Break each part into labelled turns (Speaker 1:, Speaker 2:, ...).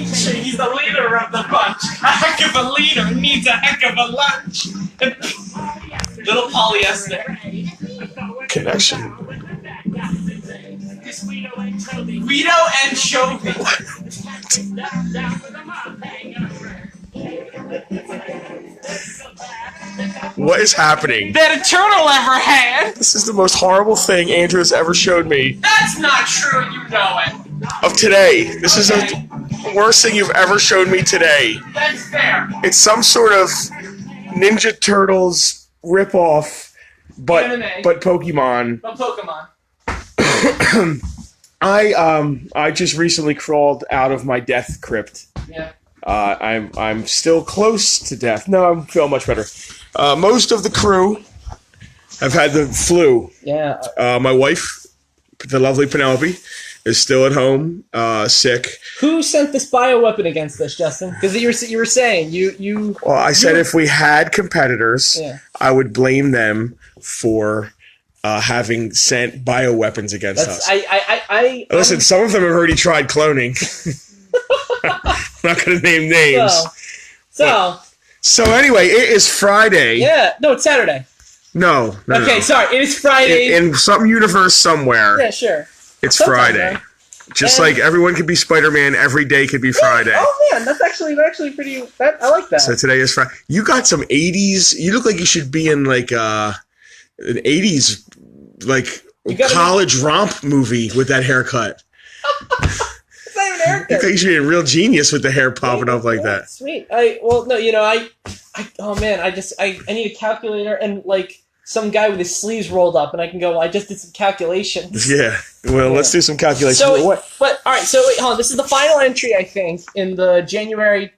Speaker 1: He's the leader of the bunch. A heck of a leader needs a heck of a lunch. Little polyester.
Speaker 2: Connection.
Speaker 1: Guido and Chovy.
Speaker 2: What is happening?
Speaker 1: That a turtle ever had.
Speaker 2: This is the most horrible thing Andrew has ever showed me.
Speaker 1: That's not true, you know it.
Speaker 2: Of today. This is the worst thing you've ever showed me today.
Speaker 1: That's fair.
Speaker 2: It's some sort of Ninja Turtles ripoff, but Pokemon.
Speaker 1: But Pokemon.
Speaker 2: I just recently crawled out of my death crypt.
Speaker 1: Yeah.
Speaker 2: I'm still close to death. No, I'm feeling much better. Most of the crew have had the flu.
Speaker 1: Yeah.
Speaker 2: My wife, the lovely Penelope, is still at home, sick.
Speaker 1: Who sent this bioweapon against us, Justin? Because you were saying you.
Speaker 2: Well, I said if we had competitors, I would blame them for having sent bioweapons against us. Listen, some of them have already tried cloning. I'm not going to name names. So anyway, it is Friday.
Speaker 1: Yeah, no, it's Saturday.
Speaker 2: No.
Speaker 1: Okay, sorry, it is Friday.
Speaker 2: In some universe somewhere.
Speaker 1: Yeah, sure.
Speaker 2: It's Friday. Right? Just like everyone could be Spider-Man, every day could be Friday.
Speaker 1: Oh man, that's actually pretty. I like that.
Speaker 2: So today is Friday. You got some '80s. You look like you should be in like an '80s college romp movie with that haircut.
Speaker 1: It's not even a haircut.
Speaker 2: You should be a real genius with the hair popping up like that.
Speaker 1: Sweet. I need a calculator and like some guy with his sleeves rolled up, and I can go. I just did some calculations.
Speaker 2: Yeah. Well, let's do some calculations.
Speaker 1: So, all right. So, wait, hold on. This is the final entry, I think, in the January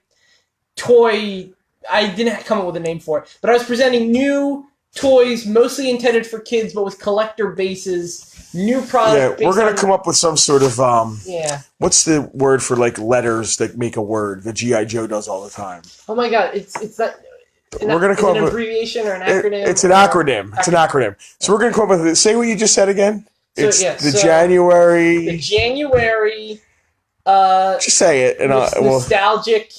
Speaker 1: toy. I didn't come up with a name for it, but I was presenting new toys, mostly intended for kids, but with collector bases. New product.
Speaker 2: Yeah, we're gonna come up with some sort of What's the word for like letters that make a word that G.I. Joe does all the time?
Speaker 1: Oh my God! It's that.
Speaker 2: We're going to come up with an
Speaker 1: abbreviation or an acronym?
Speaker 2: It's an acronym. It's an acronym. So we're going to come up with say what you just said again. It's January.
Speaker 1: The January.
Speaker 2: Just say it, and
Speaker 1: nostalgic,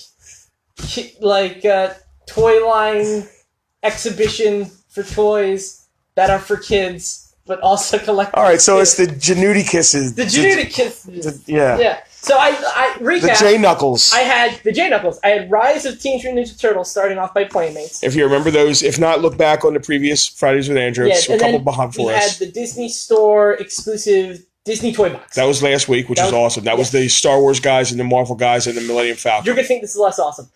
Speaker 1: toy line exhibition for toys that are for kids, but also collectible.
Speaker 2: All right, so it's the Janudi Kisses.
Speaker 1: The Janudi Kisses.
Speaker 2: Yeah.
Speaker 1: So I recap.
Speaker 2: The J Knuckles.
Speaker 1: I had the J Knuckles. I had Rise of Teenage Mutant Ninja Turtles, starting off by Playmates.
Speaker 2: If you remember those, if not, look back on the previous Fridays with Andrew. It's a couple behind for us.
Speaker 1: We had the Disney Store exclusive Disney Toy Box.
Speaker 2: That was last week, which was awesome. That was the Star Wars guys and the Marvel guys and the Millennium Falcon.
Speaker 1: You're gonna think this is less awesome.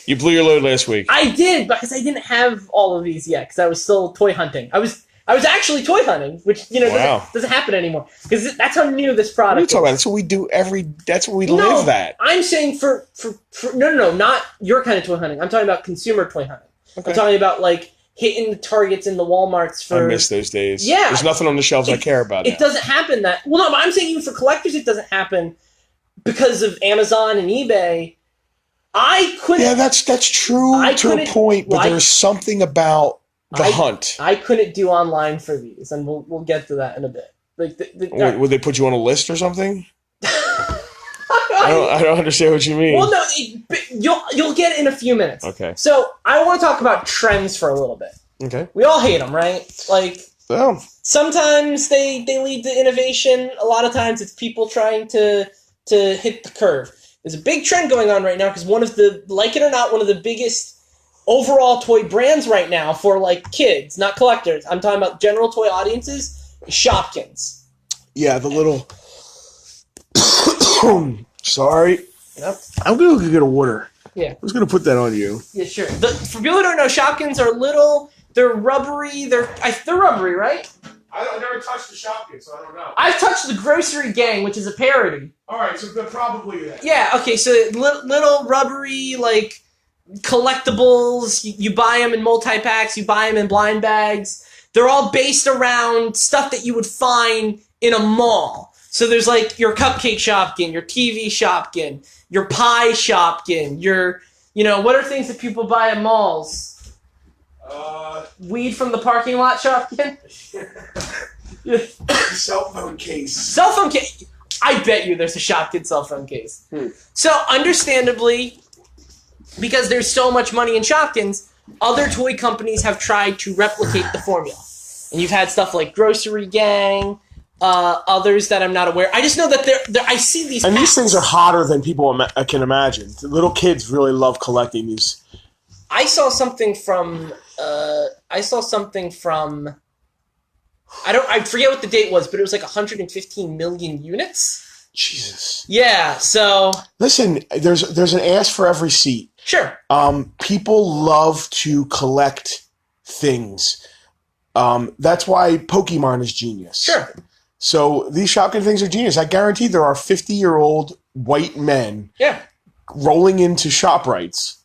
Speaker 2: You blew your load last week.
Speaker 1: I did, because I didn't have all of these yet, because I was still toy hunting. I was actually toy hunting, which doesn't happen anymore, because that's how new this product.
Speaker 2: What are you talking about? That's what we do That's what we live at.
Speaker 1: I'm saying for no, not your kind of toy hunting. I'm talking about consumer toy hunting. Okay. I'm talking about like hitting the Targets and the Walmarts for.
Speaker 2: I miss those days.
Speaker 1: Yeah,
Speaker 2: there's nothing on the shelves I care about.
Speaker 1: It doesn't happen that well. No, but I'm saying even for collectors, it doesn't happen because of Amazon and eBay. I couldn't.
Speaker 2: Yeah, that's true to a point, but there's something about. The hunt.
Speaker 1: I couldn't do online for these, and we'll get to that in a bit.
Speaker 2: Would they put you on a list or something? I don't understand what you mean.
Speaker 1: Well, no, you'll get it in a few minutes.
Speaker 2: Okay.
Speaker 1: So I want to talk about trends for a little bit.
Speaker 2: Okay.
Speaker 1: We all hate them, right? Sometimes they lead to innovation. A lot of times it's people trying to hit the curve. There's a big trend going on right now because one of the biggest overall toy brands right now for like kids, not collectors. I'm talking about general toy audiences. Shopkins. Yeah, the little.
Speaker 2: Sorry.
Speaker 1: Yep.
Speaker 2: I'm gonna go get a water.
Speaker 1: Yeah.
Speaker 2: Who's gonna put that on you?
Speaker 1: Yeah, sure. For people who don't know, Shopkins are little. They're rubbery. They're rubbery, right?
Speaker 2: I never touched the Shopkins, so I don't know.
Speaker 1: I've touched the Grocery Gang, which is a parody.
Speaker 2: All right, so they're probably that.
Speaker 1: Yeah. Okay. So little rubbery like. Collectibles, you buy them in multi-packs, you buy them in blind bags. They're all based around stuff that you would find in a mall. So there's like your cupcake Shopkin, your TV Shopkin, your pie Shopkin, what are things that people buy at malls? Weed from the parking lot Shopkin?
Speaker 2: Cell phone case.
Speaker 1: Cell phone case. I bet you there's a Shopkins cell phone case. So, understandably, because there's so much money in Shopkins, other toy companies have tried to replicate the formula. And you've had stuff like Grocery Gang, others that I'm not aware. I just know that I see these.
Speaker 2: And these things are hotter than people can imagine. The little kids really love collecting these.
Speaker 1: I saw something from. I forget what the date was, but it was like 115 million units.
Speaker 2: Jesus.
Speaker 1: Yeah. So.
Speaker 2: Listen, there's an ass for every seat.
Speaker 1: Sure.
Speaker 2: People love to collect things. That's why Pokemon is genius.
Speaker 1: Sure.
Speaker 2: So these Shopkins things are genius. I guarantee there are 50-year-old white men rolling into ShopRites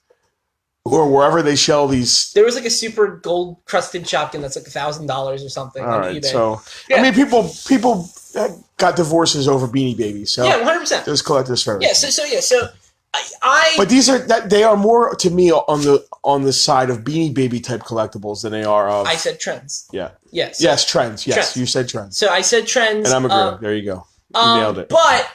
Speaker 2: or wherever they sell these.
Speaker 1: There was like a super gold crusted Shopkin that's like $1,000 or something on eBay.
Speaker 2: So I mean, people got divorces over Beanie Babies. So
Speaker 1: 100%.
Speaker 2: There's collectors for everything.
Speaker 1: So
Speaker 2: But they are more to me on the side of Beanie Baby type collectibles than they are of.
Speaker 1: I said trends.
Speaker 2: Yeah.
Speaker 1: Yes.
Speaker 2: Yes, trends. Yes, trends. You said trends.
Speaker 1: So I said trends.
Speaker 2: And I'm agreeing. There you go. You nailed it.
Speaker 1: But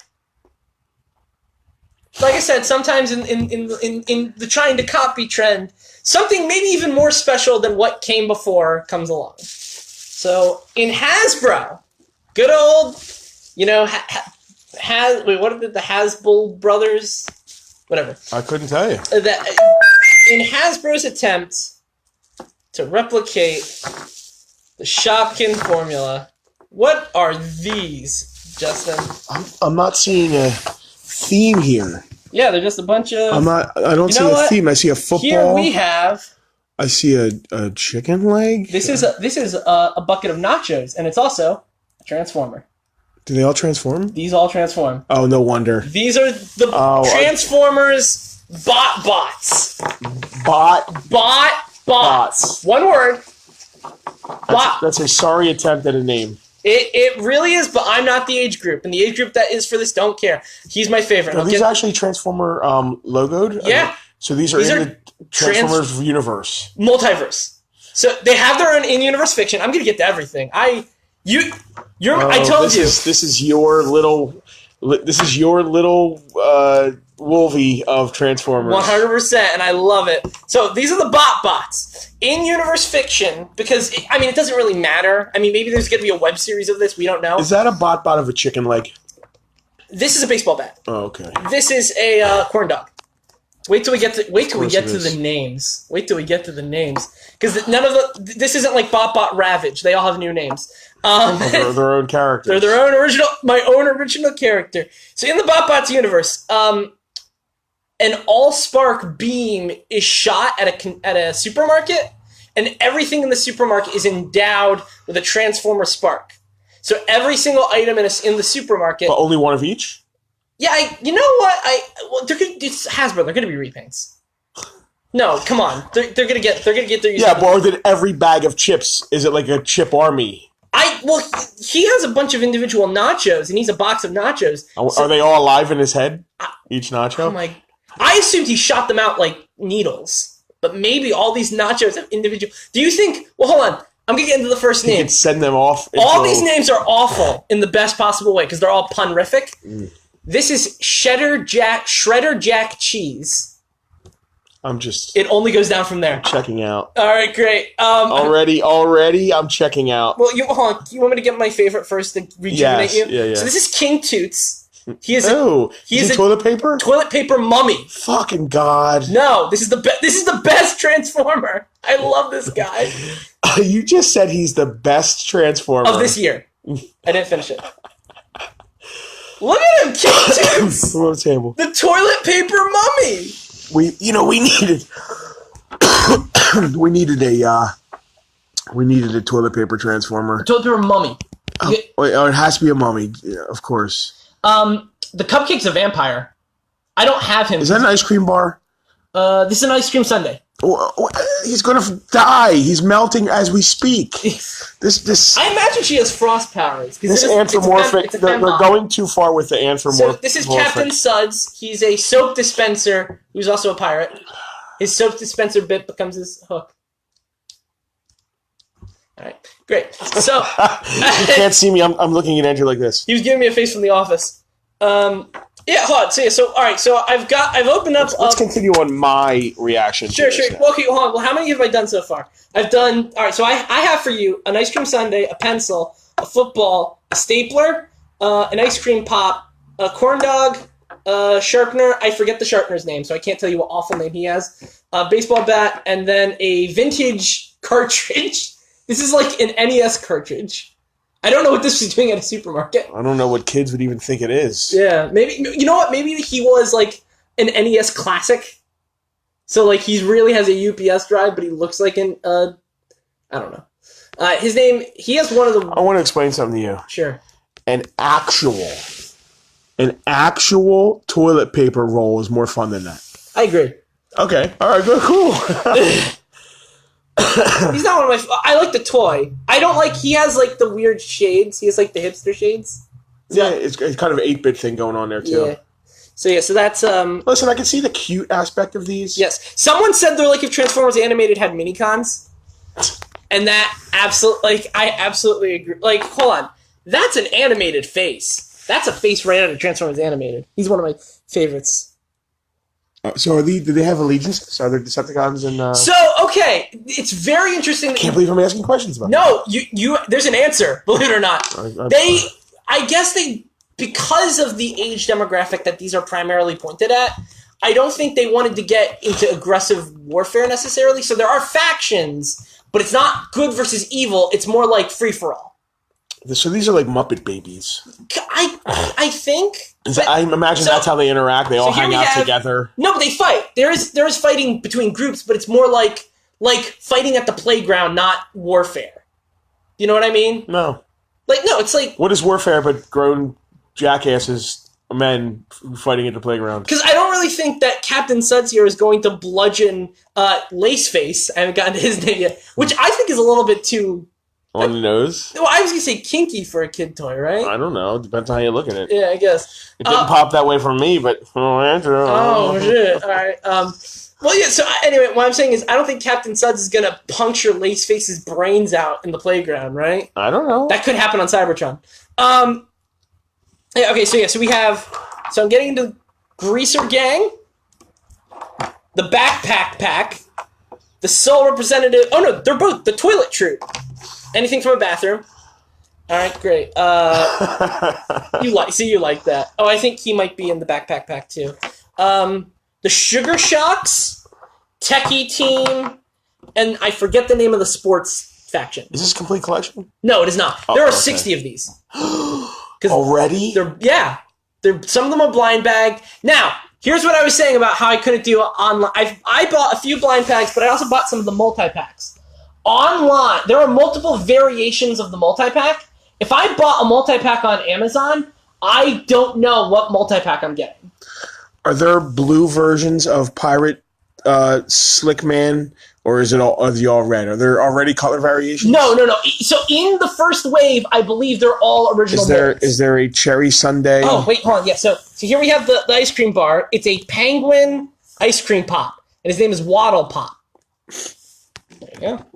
Speaker 1: like I said, sometimes in the trying to copy trend, something maybe even more special than what came before comes along. So in Hasbro, good old, what are the Hasbro brothers? Whatever.
Speaker 2: I couldn't tell you.
Speaker 1: In Hasbro's attempt to replicate the Shopkin formula, what are these, Justin?
Speaker 2: I'm not seeing a theme here.
Speaker 1: Yeah, they're just a bunch of...
Speaker 2: I don't see a theme. I see a football.
Speaker 1: Here we have...
Speaker 2: I see a chicken leg.
Speaker 1: This is a bucket of nachos, and it's also a transformer.
Speaker 2: Do they all transform?
Speaker 1: These all transform.
Speaker 2: Oh, no wonder.
Speaker 1: These are the Transformers bots. Bots. One word.
Speaker 2: That's a sorry attempt at a name.
Speaker 1: It really is, but I'm not the age group, and the age group that is for this don't care. He's my favorite.
Speaker 2: Are these actually Transformer logoed?
Speaker 1: Yeah.
Speaker 2: So these are in the Transformers universe.
Speaker 1: Multiverse. So they have their own in-universe fiction. I'm going to get to everything. I told you.
Speaker 2: This is your little Wolvie of Transformers.
Speaker 1: 100%, and I love it. So these are the bots. In-universe fiction, because, it doesn't really matter. Maybe there's going to be a web series of this. We don't know.
Speaker 2: Is that a bot of a chicken leg?
Speaker 1: This is a baseball bat.
Speaker 2: Oh, okay.
Speaker 1: This is a corn dog. Wait till we get to the names. Wait till we get to the names. Because this isn't like Bot Ravage. They all have new names.
Speaker 2: They're their own characters.
Speaker 1: They're their own my own original character. So in the Bots universe, an all-spark beam is shot at a supermarket, and everything in the supermarket is endowed with a transformer spark. So every single item in the supermarket.
Speaker 2: But only one of each?
Speaker 1: Yeah, you know what? It's Hasbro. They're gonna be repaints. No, come on. They're gonna get their use.
Speaker 2: Yeah, but or did every bag of chips? Is it like a chip army?
Speaker 1: He has a bunch of individual nachos, and he's a box of nachos.
Speaker 2: Are they all alive in his head? Each nacho?
Speaker 1: Oh my! I assumed he shot them out like needles, but maybe all these nachos have individual. Do you think? Well, hold on. I'm gonna get into the first name.
Speaker 2: You can send them off.
Speaker 1: All these names are awful in the best possible way because they're all punrific. This is Shredder Jack Cheese. It only goes down from there.
Speaker 2: Checking out.
Speaker 1: All right, great.
Speaker 2: Already, I'm checking out.
Speaker 1: Well, hold on. You want me to get my favorite first to rejuvenate you?
Speaker 2: Yeah.
Speaker 1: So this is King Toots. He is
Speaker 2: toilet paper?
Speaker 1: Toilet paper mummy.
Speaker 2: Fucking God.
Speaker 1: No, this is the best Transformer. I love this guy.
Speaker 2: You just said he's the best Transformer
Speaker 1: of this year. I didn't finish it. Look at him, King Toots.
Speaker 2: On the table.
Speaker 1: The toilet paper mummy.
Speaker 2: We needed a toilet paper Transformer.
Speaker 1: Toilet paper mummy.
Speaker 2: It has to be a mummy, yeah, of course.
Speaker 1: The Cupcake's a vampire. I don't have him.
Speaker 2: Is that an ice cream bar?
Speaker 1: This is an ice cream sundae.
Speaker 2: He's gonna die. He's melting as we speak. This.
Speaker 1: I imagine she has frost powers.
Speaker 2: This anthropomorphic. They're going too far with the anthropomorphic.
Speaker 1: So this is Captain Suds. He's a soap dispenser who's also a pirate. His soap dispenser bit becomes his hook. All right, great. So
Speaker 2: you can't see me. I'm looking at Andrew like this.
Speaker 1: He was giving me a face from The Office. Yeah, hold on. So all right. So I've opened up.
Speaker 2: Let's continue on my reaction.
Speaker 1: Sure. Well, okay, hold on. Well, how many have I done so far? I've done. All right. So I have for you an ice cream sundae, a pencil, a football, a stapler, an ice cream pop, a corn dog, a sharpener. I forget the sharpener's name, so I can't tell you what awful name he has. A baseball bat, and then a vintage cartridge. This is like an NES cartridge. I don't know what this was doing at a supermarket.
Speaker 2: I don't know what kids would even think it is.
Speaker 1: Yeah, maybe, you know what? Maybe he was like an NES classic. So like he really has a UPS drive, but he looks like an, I don't know. His name, he has one of the...
Speaker 2: I want to explain something to you.
Speaker 1: Sure.
Speaker 2: An actual toilet paper roll is more fun than that.
Speaker 1: I agree.
Speaker 2: Okay. All right, good, cool.
Speaker 1: He's not one of my... I like the toy. I don't like... He has, like, the weird shades. He has, like, the hipster shades.
Speaker 2: It's kind of an 8-bit thing going on there, too.
Speaker 1: Yeah. So that's...
Speaker 2: Listen, I can see the cute aspect of these.
Speaker 1: Yes. Someone said they're like if Transformers Animated had mini-cons. And that absolutely... Like, I absolutely agree. Like, hold on. That's an animated face. That's a face right out of Transformers Animated. He's one of my favorites.
Speaker 2: So do they have allegiances? Are there Decepticons and...
Speaker 1: So, okay, it's very interesting.
Speaker 2: Can't believe I'm asking questions about
Speaker 1: No, you. There's an answer, believe it or not. I guess because of the age demographic that these are primarily pointed at, I don't think they wanted to get into aggressive warfare necessarily. So there are factions, but it's not good versus evil. It's more like free-for-all.
Speaker 2: So these are like Muppet babies.
Speaker 1: I think.
Speaker 2: I imagine that's how they interact. They all hang out together.
Speaker 1: No, but they fight. There is fighting between groups, but it's more like fighting at the playground, not warfare. You know what I mean?
Speaker 2: No.
Speaker 1: It's like...
Speaker 2: What is warfare but grown jackasses, men fighting at the playground?
Speaker 1: Because I don't really think that Captain Suds here is going to bludgeon Laceface. I haven't gotten to his name yet. Which I think is a little bit too...
Speaker 2: On the nose?
Speaker 1: Well, I was going to say kinky for a kid toy, right?
Speaker 2: I don't know. Depends on how you look at it.
Speaker 1: Yeah, I guess.
Speaker 2: It didn't pop that way for me, but...
Speaker 1: Oh, shit. All right. Well, yeah, so anyway, what I'm saying is I don't think Captain Suds is going to puncture Laceface's brains out in the playground, right?
Speaker 2: I don't know.
Speaker 1: That could happen on Cybertron. Yeah, okay, so we have... So I'm getting into Greaser Gang, the Backpack Pack, the Soul Representative... Oh, no, they're both the Toilet Troop. Anything from a bathroom. All right, great. You like that. Oh, I think he might be in the Backpack Pack, too. The Sugar Shocks, Techie Team, and I forget the name of the sports faction.
Speaker 2: Is this a complete collection?
Speaker 1: No, it is not. There are 60 of these.
Speaker 2: Already?
Speaker 1: Some of them are blind bag. Now, here's what I was saying about how I couldn't do online. I bought a few blind packs, but I also bought some of the multi-packs. Online, there are multiple variations of the multi-pack. If I bought a multi-pack on Amazon, I don't know what multi-pack I'm getting.
Speaker 2: Are there blue versions of Pirate Slickman, or are they all red? Are there already color variations?
Speaker 1: No. So in the first wave, I believe they're all original molds.
Speaker 2: Is there a cherry sundae?
Speaker 1: Oh, wait, hold on. Yeah, so here we have the ice cream bar. It's a penguin ice cream pop, and his name is Waddle Pop. There you go.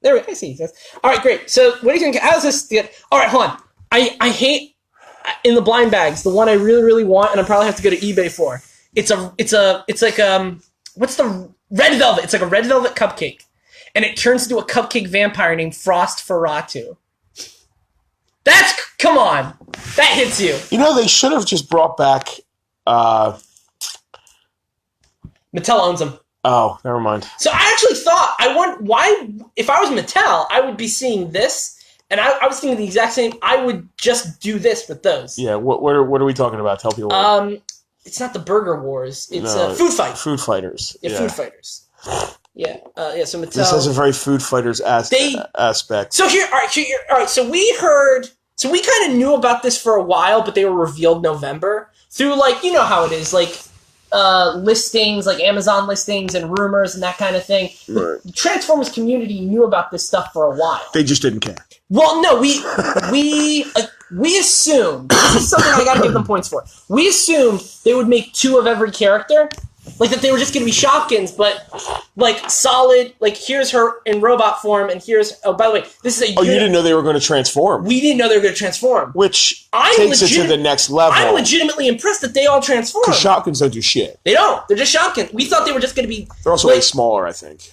Speaker 1: There we go. I see. All right, great. So what do you think? How does this get? All right, hold on. I hate in the blind bags the one I really really want, and I probably have to go to eBay for. It's like what's the red velvet? It's like a red velvet cupcake, and it turns into a cupcake vampire named Frost Ferratu. Come on, that hits you.
Speaker 2: You know they should have just brought back.
Speaker 1: Mattel owns them.
Speaker 2: Oh, never mind.
Speaker 1: So I actually thought, if I was Mattel, I would be seeing this, and I was thinking the exact same, I would just do this with those.
Speaker 2: Yeah, what are we talking about? Tell people.
Speaker 1: It's not the Burger Wars, it's Food Fight.
Speaker 2: Food Fighters.
Speaker 1: Yeah, Food Fighters. Yeah, so Mattel.
Speaker 2: This has a very Food Fighters aspect.
Speaker 1: So all right, so we kind of knew about this for a while, but they were revealed November, through, like, you know how it is, like, listings, like Amazon listings and rumors and that kind of thing.
Speaker 2: Right.
Speaker 1: The Transformers community knew about this stuff for a while.
Speaker 2: They just didn't care.
Speaker 1: Well, no, we assumed, this is something I gotta give them points for. We assumed they would make 2 of every character, Like that they were just going to be Shopkins, but like solid. Like here's her in robot form, and here's by the way, this is a.
Speaker 2: Oh, you didn't know they were going to transform.
Speaker 1: We didn't know they were going to transform,
Speaker 2: which takes it to the next level.
Speaker 1: I'm legitimately impressed that they all transform.
Speaker 2: Because Shopkins don't do shit.
Speaker 1: They don't. They're just Shopkins. We thought they were just going to be.
Speaker 2: They're also way smaller, I think.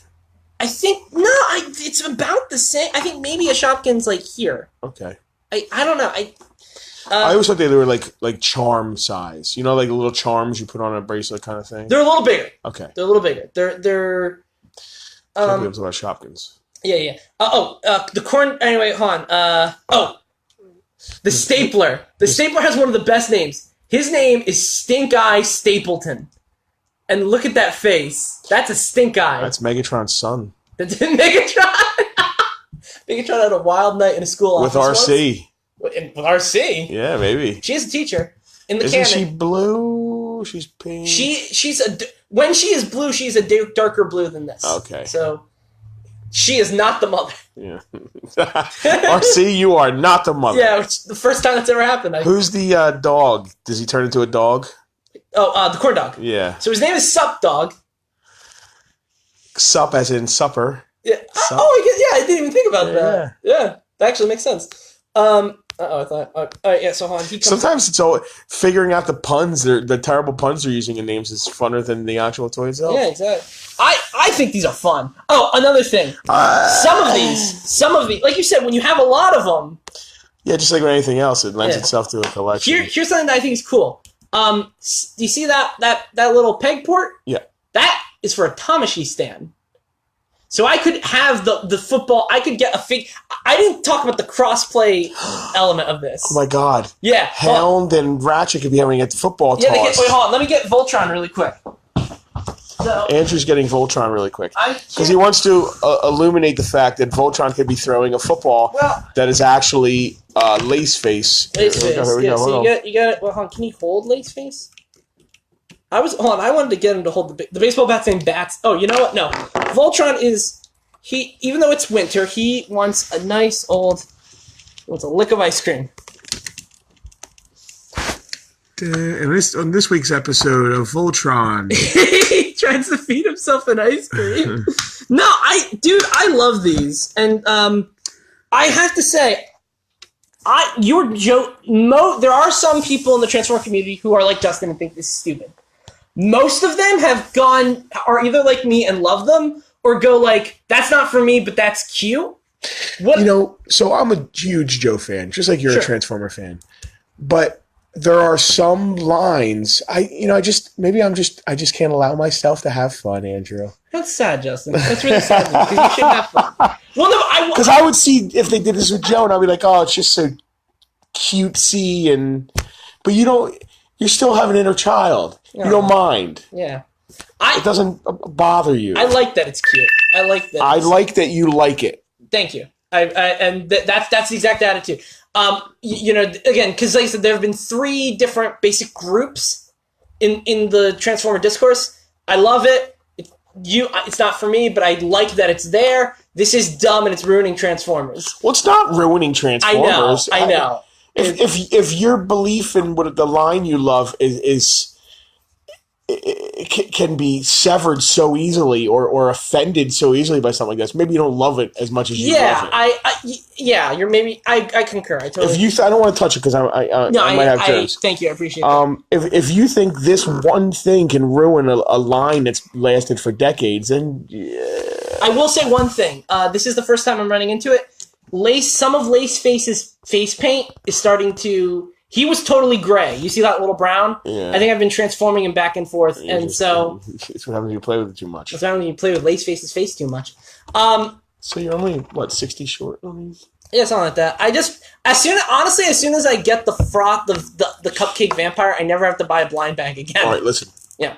Speaker 1: I think it's about the same. I think maybe a Shopkins like here.
Speaker 2: Okay.
Speaker 1: I don't know.
Speaker 2: I always thought they were like charm size. You know, like the little charms you put on a bracelet kind of thing.
Speaker 1: They're a little bigger.
Speaker 2: Okay.
Speaker 1: They're a little bigger. They're.
Speaker 2: Can't believe about Shopkins.
Speaker 1: Yeah. The corn. Anyway, hold on. The stapler. The stapler has one of the best names. His name is Stink Eye Stapleton. And look at that face. That's a stink eye.
Speaker 2: That's Megatron's son.
Speaker 1: That's Megatron. Megatron had a wild night in a school office.
Speaker 2: With RC.
Speaker 1: With RC?
Speaker 2: Yeah, maybe.
Speaker 1: She is a teacher. In the
Speaker 2: Isn't
Speaker 1: canon.
Speaker 2: she blue? She's pink.
Speaker 1: When she is blue, she's a darker blue than this.
Speaker 2: Okay.
Speaker 1: So she is not the mother.
Speaker 2: Yeah. RC, you are not the mother.
Speaker 1: Yeah, it's the first time that's ever happened.
Speaker 2: Who's the dog? Does he turn into a dog?
Speaker 1: Oh, the corn dog.
Speaker 2: Yeah.
Speaker 1: So his name is Sup Dog.
Speaker 2: Sup as in supper.
Speaker 1: Yeah.
Speaker 2: Sup.
Speaker 1: I didn't even think about that. Yeah, that actually makes sense. I thought. Yeah. So hold on.
Speaker 2: Sometimes it's all figuring out the puns. The terrible puns they're using in names is funner than the actual toy itself.
Speaker 1: Yeah, exactly. I think these are fun. Oh, another thing. Some of these, like you said, when you have a lot of them.
Speaker 2: Yeah, just like with anything else, it lends itself to a collection.
Speaker 1: Here's something that I think is cool. Do you see that little peg port?
Speaker 2: Yeah.
Speaker 1: That is for a Tamashi stand. So I could have the football. I could get a fig. I didn't talk about the crossplay element of this.
Speaker 2: Oh my god.
Speaker 1: Yeah.
Speaker 2: Hound and Ratchet could be having a football toss.
Speaker 1: Yeah. Wait, hold on. Let me get Voltron really quick. So,
Speaker 2: Andrew's getting Voltron really quick because he wants to illuminate the fact that Voltron could be throwing a football that is actually Laceface.
Speaker 1: Laceface. Yeah. So you got it. Well, hold on. Can you hold Laceface? I wanted to get him to hold the baseball bat saying bats. Oh, you know what? No. Voltron is even though it's winter, he wants a nice old. He wants a lick of ice cream.
Speaker 2: On this week's episode of Voltron,
Speaker 1: he tries to feed himself an ice cream. No, I love these, and I have to say, there are some people in the Transformer community who are like Justin and think this is stupid. Most of them are either like me and love them, or go like, that's not for me, but that's cute.
Speaker 2: So I'm a huge Joe fan, just like you're a Transformer fan, but there are some lines I just can't allow myself to have fun, Andrew.
Speaker 1: That's sad, Justin. That's really sad because you should have fun. Well, no,
Speaker 2: because I would see if they did this with Joe, and I'd be like, oh, it's just so cutesy, but you still have an inner child. You don't mind.
Speaker 1: Yeah.
Speaker 2: It doesn't bother you.
Speaker 1: I like that it's cute. I like that
Speaker 2: you like it.
Speaker 1: Thank you. That's the exact attitude. Again, because like I said, there have been 3 different basic groups in the Transformer discourse. I love it. It's not for me, but I like that it's there. This is dumb and it's ruining Transformers.
Speaker 2: Well, it's not ruining Transformers.
Speaker 1: I know.
Speaker 2: If your belief in what the line you love can be severed so easily or offended so easily by something like this, maybe you don't love it as much as you love it.
Speaker 1: You're maybe. I concur. I totally.
Speaker 2: I don't want to touch it because I might have germs.
Speaker 1: Thank you. I appreciate that.
Speaker 2: If you think this one thing can ruin a line that's lasted for decades, then
Speaker 1: I will say one thing. This is the first time I'm running into it. Some of Laceface's face paint is starting to. He was totally gray. You see that little brown?
Speaker 2: Yeah.
Speaker 1: I think I've been transforming him back and forth, and so
Speaker 2: it's what happens when you play with it too much.
Speaker 1: That's what happens when you play with Laceface's face too much.
Speaker 2: So you're only 60 short on these?
Speaker 1: Yeah, something like that. As soon as I get the froth, the cupcake vampire, I never have to buy a blind bag again.
Speaker 2: All right, listen.
Speaker 1: Yeah.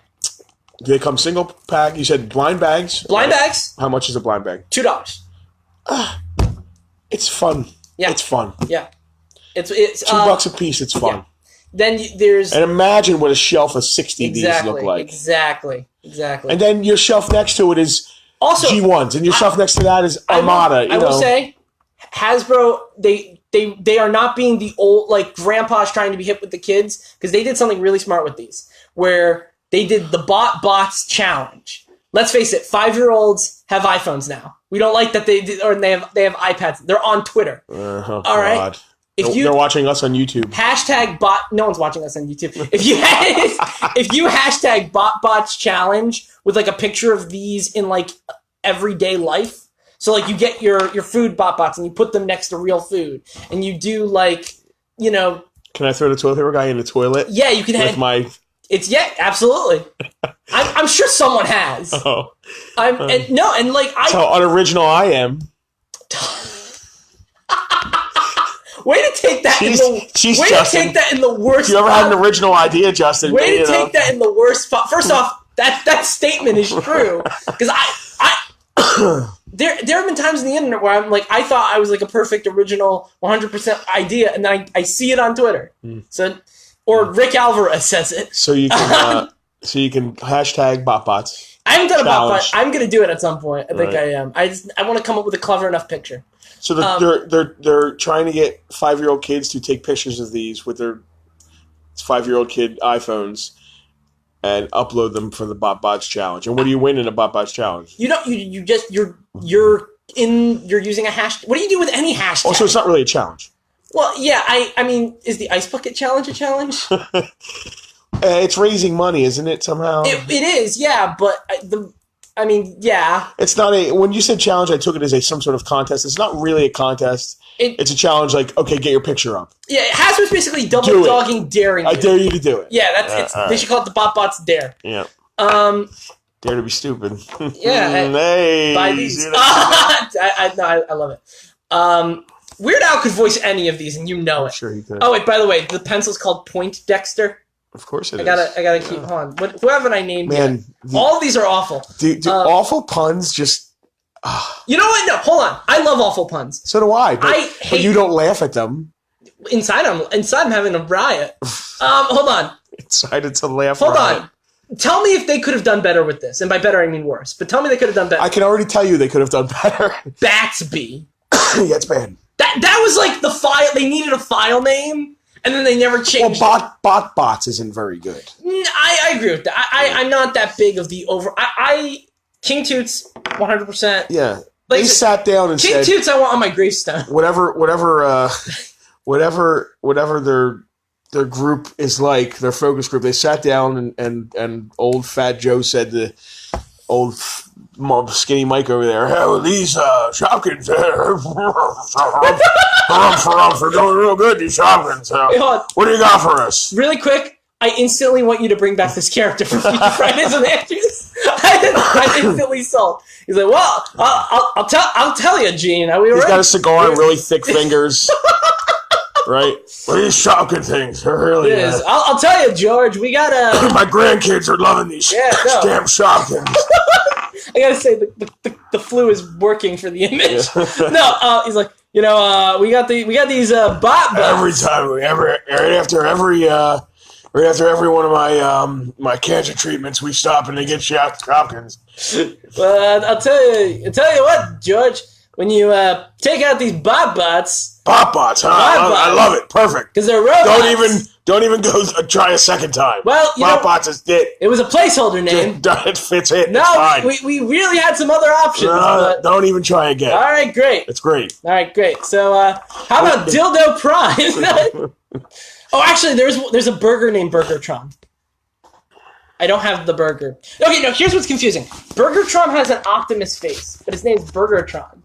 Speaker 2: Do they come single pack? You said blind bags.
Speaker 1: Blind bags.
Speaker 2: How much is a blind bag?
Speaker 1: $2.
Speaker 2: It's fun.
Speaker 1: Yeah.
Speaker 2: It's fun.
Speaker 1: Yeah. It's
Speaker 2: $2 a piece. It's fun.
Speaker 1: Yeah. Then there's
Speaker 2: and imagine what a shelf of 60 of these look like.
Speaker 1: Exactly.
Speaker 2: And then your shelf next to it is
Speaker 1: also
Speaker 2: G1s, and your shelf next to that is Armada.
Speaker 1: I will say, Hasbro they are not being the old like grandpa's trying to be hip with the kids because they did something really smart with these where They did the bots challenge. Let's face it, 5-year-olds have iPhones now. We don't like that they have iPads. They're on Twitter. All right.
Speaker 2: They're watching us on YouTube.
Speaker 1: Hashtag bot. No one's watching us on YouTube. If you hashtag bots challenge with like a picture of these in like everyday life, so like you get your food bots and you put them next to real food, and you do like, you know.
Speaker 2: Can I throw the toilet paper guy in the toilet?
Speaker 1: Yeah, you can. Absolutely. I'm sure someone has.
Speaker 2: Oh.
Speaker 1: So
Speaker 2: unoriginal I am.
Speaker 1: Way to take that take that in the worst.
Speaker 2: If you ever had an original idea, Justin?
Speaker 1: Way to take that in the worst spot. First off, that statement is true, because there have been times on the internet where I'm like, I thought I was like a perfect original 100% idea, and then I see it on Twitter. So, or Rick Alvarez says it.
Speaker 2: So you can hashtag bots.
Speaker 1: I haven't done a bot. I'm gonna do it at some point. I think I am. I want to come up with a clever enough picture.
Speaker 2: So they're trying to get 5-year-old kids to take pictures of these with their 5-year-old kid iPhones and upload them for the bots challenge. And what do you win in a bots challenge?
Speaker 1: You're using a hashtag. What do you do with any hashtag?
Speaker 2: Oh, so it's not really a challenge.
Speaker 1: Well, yeah. I mean, is the ice bucket challenge a challenge?
Speaker 2: It's raising money, isn't it? Somehow
Speaker 1: it is. Yeah, but yeah.
Speaker 2: It's not when you said challenge, I took it as some sort of contest. It's not really a contest. It's a challenge. Like, okay, get your picture up.
Speaker 1: Yeah, Hasbro's basically double dogging daring.
Speaker 2: I dare you to do it.
Speaker 1: Yeah, they should call it the bots dare.
Speaker 2: Yeah. Dare to be stupid.
Speaker 1: Yeah.
Speaker 2: Hey,
Speaker 1: buy these. I love it. Weird Al could voice any of these, and you know it.
Speaker 2: Sure, he could.
Speaker 1: Oh wait, by the way, the pencil's called Point Dexter.
Speaker 2: Of course it
Speaker 1: is. I gotta keep on. Who haven't I named yet? All of these are awful.
Speaker 2: Do awful puns just...
Speaker 1: You know what? No, hold on. I love awful puns.
Speaker 2: So do I. But you don't laugh at them.
Speaker 1: Inside I'm having a riot. Hold on.
Speaker 2: Inside it's a laugh
Speaker 1: Hold on. Tell me if they could have done better with this. And by better, I mean worse. But tell me they could have done better.
Speaker 2: I can already tell you they could have done better.
Speaker 1: Batsby.
Speaker 2: Yeah, it's bad.
Speaker 1: That was like the file. They needed a file name. And then they never changed.
Speaker 2: Well, bots isn't very good.
Speaker 1: I agree with that. I'm not that big of the over. King Toots, 100%.
Speaker 2: Yeah, they sat down and
Speaker 1: King
Speaker 2: said,
Speaker 1: Toots, I want on my gravestone.
Speaker 2: Whatever their group is like, their focus group. They sat down and old Fat Joe said to old skinny Mike over there, "Hey, these Shopkins, they're doing real good, these Shopkins. What do you got for us?"
Speaker 1: Really quick, I instantly want you to bring back this character for Future Fridays and Andrews. I instantly sold. He's like, "Well, I'll tell you, Gene.
Speaker 2: He's got a cigar and really thick fingers." Right? What are these Shopkin things? They're really good.
Speaker 1: I'll tell you, George, we got
Speaker 2: my grandkids are loving these damn Shopkins.
Speaker 1: I gotta say, the flu is working for the image. No, he's like, we got these bots.
Speaker 2: Every time right after every one of my cancer treatments, we stop and they get Shopkins.
Speaker 1: Well, I'll tell you what, George. When you take out these bots,
Speaker 2: huh? I love it. Perfect.
Speaker 1: Because they're robots.
Speaker 2: Don't even go try a second time.
Speaker 1: Well,
Speaker 2: bots is it.
Speaker 1: It was a placeholder name.
Speaker 2: It fits it.
Speaker 1: No,
Speaker 2: it's fine.
Speaker 1: we really had some other options.
Speaker 2: Don't even try again.
Speaker 1: All right, great.
Speaker 2: It's great.
Speaker 1: All right, great. So, how about Dildo Prime? Oh, actually, there's a burger named Burgertron. I don't have the burger. Okay, no. Here's what's confusing. Burgertron has an Optimus face, but his name's Burgertron.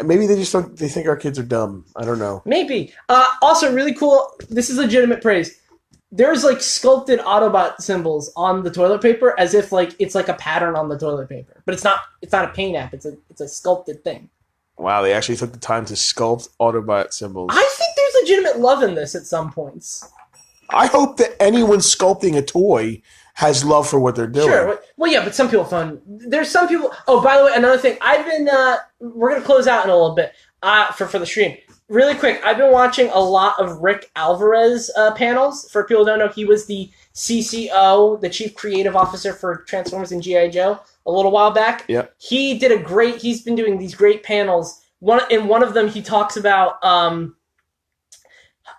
Speaker 2: Maybe they just don't. They think our kids are dumb. I don't know.
Speaker 1: Maybe. Also, really cool. This is legitimate praise. There's like sculpted Autobot symbols on the toilet paper, as if like it's like a pattern on the toilet paper, but it's not. It's not a paint app. It's a sculpted thing.
Speaker 2: Wow, they actually took the time to sculpt Autobot symbols.
Speaker 1: I think there's legitimate love in this at some points.
Speaker 2: I hope that anyone sculpting a toy has love for what they're doing.
Speaker 1: Sure. Well, yeah, but some people find... There's some people... Oh, by the way, another thing. I've been... we're going to close out in a little bit for the stream. Really quick, I've been watching a lot of Rick Alvarez panels. For people who don't know, he was the CCO, the Chief Creative Officer for Transformers and G.I. Joe, a little while back.
Speaker 2: Yep.
Speaker 1: He did he's been doing these great panels. In one of them, he talks about...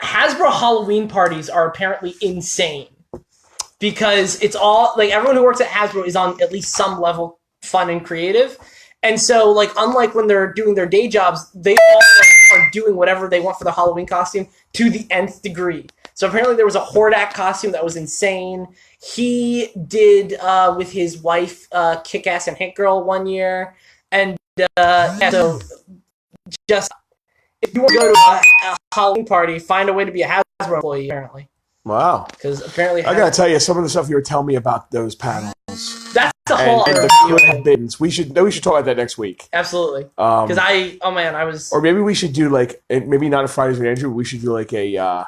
Speaker 1: Hasbro Halloween parties are apparently insane. because it's all like everyone who works at Hasbro is on at least some level fun and creative. And so, like, unlike when they're doing their day jobs, they all are doing whatever they want for their Halloween costume to the nth degree. So apparently there was a Hordak costume that was insane. He did, with his wife, Kick-Ass and Hit Girl one year. And, so just, if you want to go to a Halloween party, find a way to be a Hasbro employee, apparently.
Speaker 2: Wow.
Speaker 1: Because apparently...
Speaker 2: I gotta tell you, some of the stuff you were telling me about those panels...
Speaker 1: That's a whole other
Speaker 2: bins. We should talk about that next week.
Speaker 1: Absolutely. Because I was...
Speaker 2: Or maybe we should do, like... Maybe not a Fridays with Andrew, we should do, like, a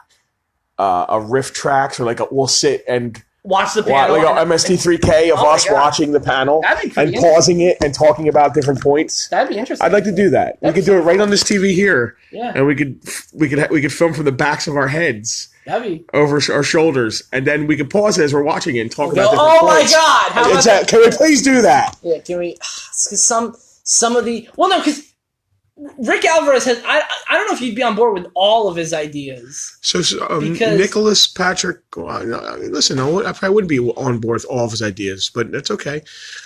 Speaker 2: riff tracks, or, like, we'll sit and...
Speaker 1: Watch the panel.
Speaker 2: Like an MST3K of us watching the panel and pausing it and talking about different points.
Speaker 1: That'd be interesting.
Speaker 2: I'd like to do that. We could do it right on this TV here.
Speaker 1: Yeah.
Speaker 2: And we could film from the backs of our heads.
Speaker 1: That'd be
Speaker 2: over our shoulders, and then we could pause it as we're watching it and talk about different
Speaker 1: my
Speaker 2: points.
Speaker 1: God! How about that?
Speaker 2: Can we please do that?
Speaker 1: Yeah, can we? Because some of the because Rick Alvarez has. I don't know if you'd be on board with all of his ideas.
Speaker 2: So Nicholas Patrick. Listen, I probably wouldn't be on board with all of his ideas, but that's okay.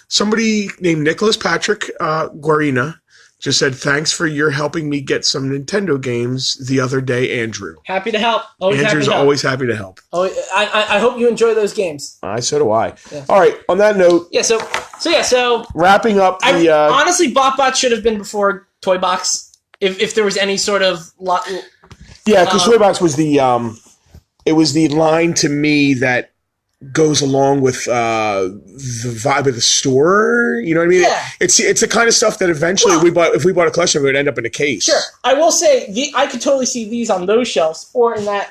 Speaker 2: Somebody named Nicholas Patrick Guarina just said, "Thanks for your helping me get some Nintendo games the other day, Andrew."
Speaker 1: Happy to help.
Speaker 2: Andrew's always happy to help.
Speaker 1: Oh, I hope you enjoy those games.
Speaker 2: So do I. Yeah. All right. On that note.
Speaker 1: Yeah. So wrapping up the. Honestly, BotBot should have been before Toy Box. If there was any sort of.
Speaker 2: Yeah, because Toy Box was the. It was the line to me that goes along with the vibe of the store. You know what I mean?
Speaker 1: Yeah.
Speaker 2: It's the kind of stuff that eventually if we bought a collection, it would end up in a case.
Speaker 1: Sure. I will say I could totally see these on those shelves or
Speaker 2: maybe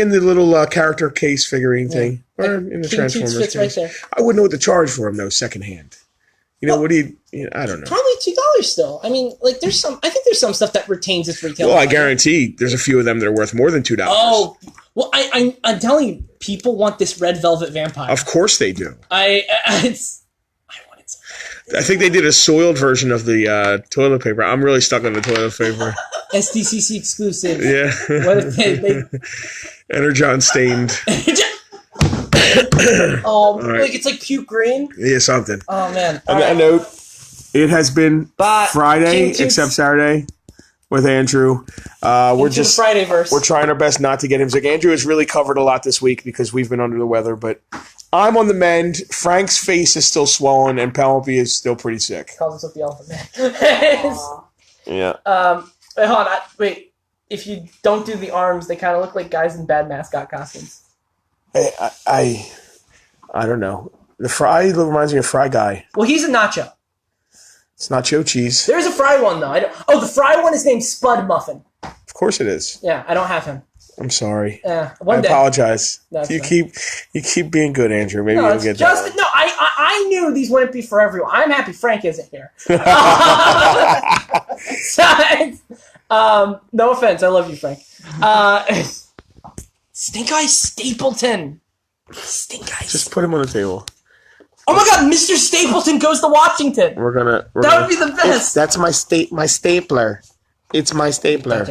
Speaker 2: in the little character case figurine thing. Or in the Transformers case.
Speaker 1: Right there.
Speaker 2: I wouldn't know what to charge for them though, secondhand. What do you I don't know.
Speaker 1: Probably $2 still. I mean, like I think there's some stuff that retains its retail value.
Speaker 2: Well, I guarantee there's a few of them that are worth more than $2.
Speaker 1: Oh, well, I'm telling you, people want this red velvet vampire.
Speaker 2: Of course they do.
Speaker 1: I wanted some.
Speaker 2: I think they did a soiled version of the toilet paper. I'm really stuck on the toilet paper.
Speaker 1: SDCC exclusive.
Speaker 2: Yeah.
Speaker 1: What if they Energon
Speaker 2: stained.
Speaker 1: Right. Like it's like puke green.
Speaker 2: Yeah, something.
Speaker 1: Oh man.
Speaker 2: On that note, it has been Friday except Saturday with Andrew. We're just
Speaker 1: Fridayverse.
Speaker 2: We're trying our best not to get him sick. Andrew has really covered a lot this week because we've been under the weather, but I'm on the mend. Frank's face is still swollen, and Penelope is still pretty sick.
Speaker 1: Calls himself the Elephant Man.
Speaker 2: Yeah.
Speaker 1: Wait, hold on. Wait. If you don't do the arms, they kind of look like guys in bad mascot costumes.
Speaker 2: I don't know. The Fry reminds me of Fry Guy.
Speaker 1: Well, he's a nacho.
Speaker 2: It's nacho cheese.
Speaker 1: There's a Fry one, though. The Fry one is named Spud Muffin.
Speaker 2: Of course it is.
Speaker 1: Yeah, I don't have him.
Speaker 2: I'm sorry.
Speaker 1: One day.
Speaker 2: I apologize.
Speaker 1: No,
Speaker 2: you keep being good, Andrew. Maybe you'll get that.
Speaker 1: No, I knew these wouldn't be for everyone. I'm happy Frank isn't here. No offense. I love you, Frank. Stink Eye Stapleton. Stink Eye.
Speaker 2: Just put him on the table.
Speaker 1: Oh my God, Mr. Stapleton goes to Washington.
Speaker 2: That would be the
Speaker 1: best.
Speaker 2: That's my stapler. It's my stapler.